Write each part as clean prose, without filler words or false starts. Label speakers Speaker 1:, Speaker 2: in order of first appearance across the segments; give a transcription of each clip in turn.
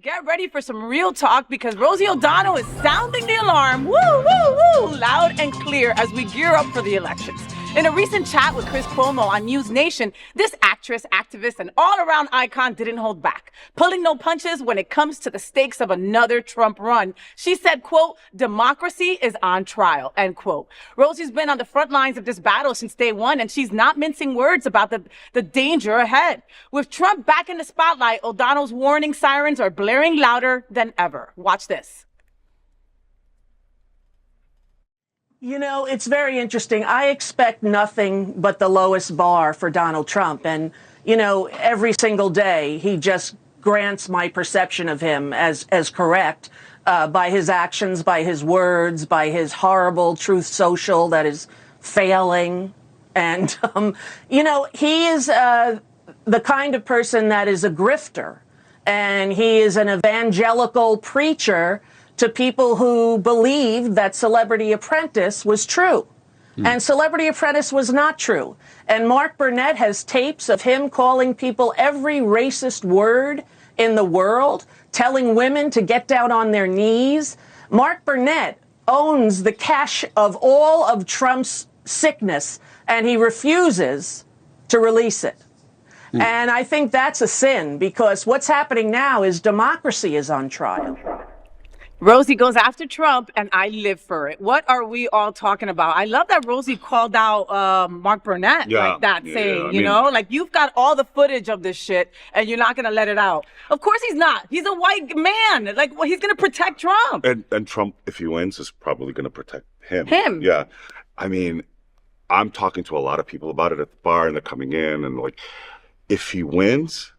Speaker 1: get ready for some real talk because Rosie O'Donnell is sounding the alarm, woo, woo, woo, loud and clear as we gear up for the elections. In a recent chat with Chris Cuomo on NewsNation, this actress, activist, and all-around icon didn't hold back, pulling no punches when it comes to the stakes of another Trump run. She said, quote, democracy is on trial, end quote. Rosie's been on the front lines of this battle since day one, and she's not mincing words about the danger ahead. With Trump back in the spotlight, O'Donnell's warning sirens are blaring louder than ever. Watch this.
Speaker 2: You know, it's very interesting. I expect nothing but the lowest bar for Donald Trump. And, you know, every single day he just grants my perception of him as correct by his actions, by his words, by his horrible Truth Social that is failing. And, you know, he is the kind of person that is a grifter. And he is an evangelical preacher to people who believed that Celebrity Apprentice was true. And Celebrity Apprentice was not true. And Mark Burnett has tapes of him calling people every racist word in the world, telling women to get down on their knees. Mark Burnett owns the cache of all of Trump's sickness, and he refuses to release it. And I think that's a sin, because what's happening now is democracy is on trial.
Speaker 1: Rosie goes after Trump, and I live for it. What are we all talking about? I love that Rosie called out Mark Burnett like that, saying, you know, like, you've got all the footage of this shit, and you're not going to let it out. Of course he's not. He's a white man. Like, well, he's going to protect Trump.
Speaker 3: And Trump, if he wins, is probably going to protect him.
Speaker 1: Yeah.
Speaker 3: I mean, I'm talking to a lot of people about it at the bar, and they're coming in, and like, if he wins,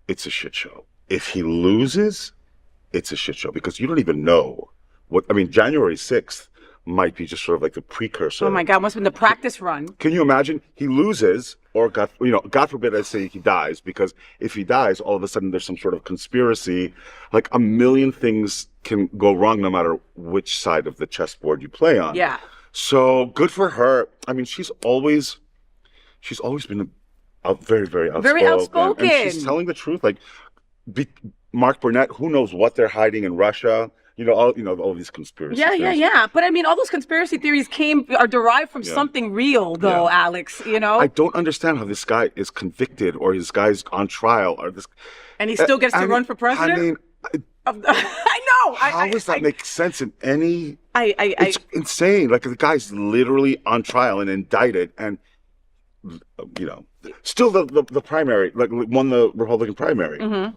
Speaker 3: it's a shit show. If he loses, it's a shit show, because you don't even know what, I mean, January 6th might be just sort of like the precursor.
Speaker 1: Oh my God, must have been the practice run.
Speaker 3: Can you imagine? He loses, or God forbid I say he dies, because if he dies, all of a sudden there's some sort of conspiracy. Like, a million things can go wrong no matter which side of the chessboard you play on.
Speaker 1: Yeah.
Speaker 3: So good for her. I mean, she's always been very, very outspoken.
Speaker 1: Very outspoken.
Speaker 3: And she's telling the truth. Like, Mark Burnett, who knows what they're hiding in Russia? All these conspiracy theories.
Speaker 1: Yeah. But I mean, all those conspiracy theories are derived from something real, though, Alex. You know.
Speaker 3: I don't understand how this guy is convicted, or this guy's on trial, or this.
Speaker 1: And he still gets to run for president.
Speaker 3: I mean,
Speaker 1: I know.
Speaker 3: How does that make sense in any? It's insane. Like, the guy's literally on trial and indicted, and still the primary, like, won the Republican primary. Mm-hmm.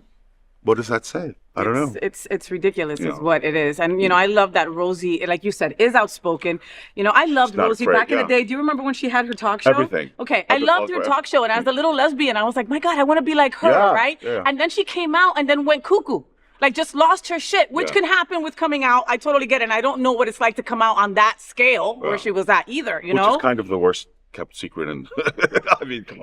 Speaker 3: What does that say? I don't know.
Speaker 1: It's ridiculous is what it is. And, I love that Rosie, like you said, is outspoken. I loved Rosie back in the day. Do you remember when she had her talk show?
Speaker 3: Everything.
Speaker 1: Okay. I loved her talk show. And as a little lesbian, I was like, my God, I want to be like her, right? Yeah. And then she came out and then went cuckoo. Like, just lost her shit, which can happen with coming out. I totally get it. And I don't know what it's like to come out on that scale where she was at either,
Speaker 3: Which is kind of the worst kept secret, and I mean, come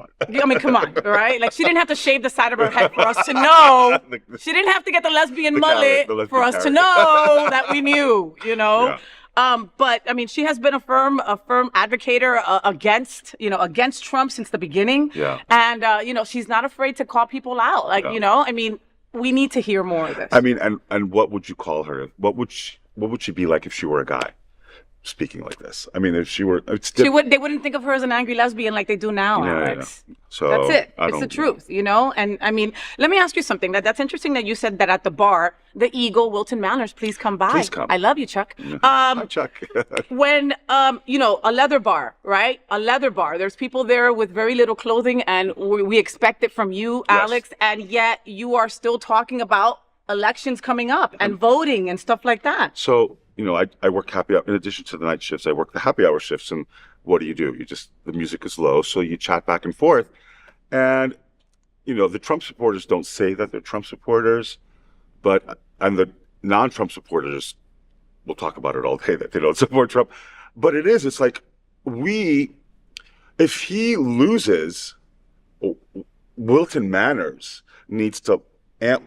Speaker 3: on, right? Like, she didn't have to shave the side of her head for us to know. She didn't have to get the lesbian mullet for us to know that we knew, Yeah. But I mean, she has been a firm advocator against Trump since the beginning. Yeah. And she's not afraid to call people out. Like, I mean, we need to hear more of this. I mean, and what would you call her? What would she be like if she were a guy? Speaking like this, I mean, if she were, they
Speaker 1: wouldn't think of her as an angry lesbian like they do now, Alex.
Speaker 3: So
Speaker 1: that's it. It's the truth, And I mean, let me ask you something. That's interesting that you said that at the bar, the Eagle, Wilton Manors, please come by.
Speaker 3: Please come.
Speaker 1: I love you, Chuck.
Speaker 3: Hi, Chuck.
Speaker 1: When a leather bar, right? A leather bar. There's people there with very little clothing, and we expect it from you, Alex, and yet you are still talking about elections coming up and voting and stuff like that.
Speaker 3: So. I work happy hour. In addition to the night shifts, I work the happy hour shifts. And what do? The music is low, so you chat back and forth. And, the Trump supporters don't say that they're Trump supporters, and the non-Trump supporters will talk about it all day that they don't support Trump. But it's like, if he loses, Wilton Manors needs to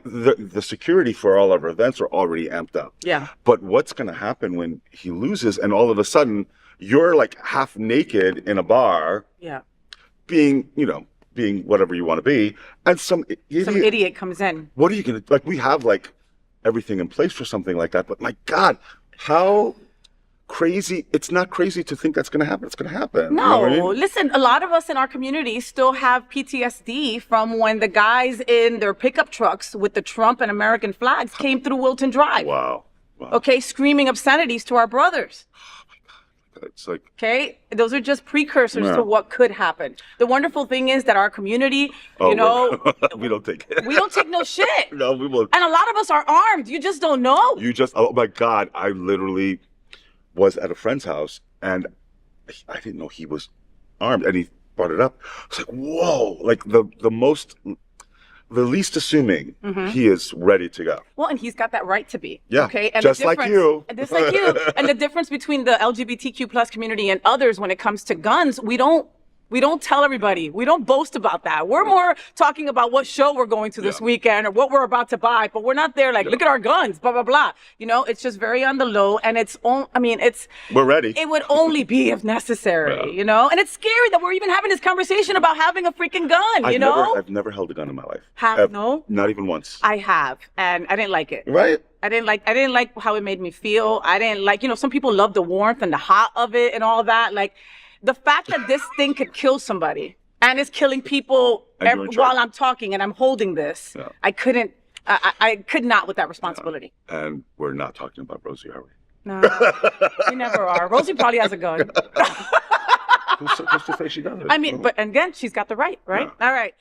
Speaker 3: the security for all of our events are already amped up.
Speaker 1: Yeah.
Speaker 3: But what's going to happen when he loses and all of a sudden you're like half naked in a bar?
Speaker 1: Yeah.
Speaker 3: Being whatever you want to be, and some idiot
Speaker 1: comes in.
Speaker 3: What are you going to, like, we have like everything in place for something like that. But my God, how crazy. It's not crazy to think that's going to happen. It's going to happen.
Speaker 1: No,
Speaker 3: you know what I mean?
Speaker 1: Listen, a lot of us in our community still have PTSD from when the guys in their pickup trucks with the Trump and American flags came through Wilton Drive.
Speaker 3: Wow.
Speaker 1: Okay, screaming obscenities to our brothers.
Speaker 3: It's like,
Speaker 1: okay, those are just precursors to what could happen. The wonderful thing is that our community, you know,
Speaker 3: we don't take it.
Speaker 1: We don't take no shit.
Speaker 3: No, we won't.
Speaker 1: And a lot of us are armed. You just don't know.
Speaker 3: Oh my God, I literally was at a friend's house and I didn't know he was armed, and he brought it up. I was like, whoa, like the least assuming he is ready to go.
Speaker 1: Well, and he's got that right to be.
Speaker 3: Yeah,
Speaker 1: okay? And
Speaker 3: just like you.
Speaker 1: Just like you. And the difference between the LGBTQ plus community and others when it comes to guns, we don't tell everybody. We don't boast about that. We're more talking about what show we're going to this weekend or what we're about to buy, but we're not there like, look at our guns, blah, blah, blah. You know, it's just very on the low, and we're ready. It would only be if necessary, you know? And it's scary that we're even having this conversation about having a freaking gun,
Speaker 3: I've never held a gun in my life.
Speaker 1: No?
Speaker 3: Not even once.
Speaker 1: I have, and I didn't like it.
Speaker 3: Right?
Speaker 1: I didn't like how it made me feel. I didn't like, some people love the warmth and the hot of it and all that. Like, the fact that this thing could kill somebody and is killing people while I'm talking and I'm holding this, I could not with that responsibility.
Speaker 3: And we're not talking about Rosie, are we?
Speaker 1: No, we never are. Rosie probably has a gun.
Speaker 3: Who's to say she doesn't?
Speaker 1: I mean, but again, she's got the right? Yeah. All right.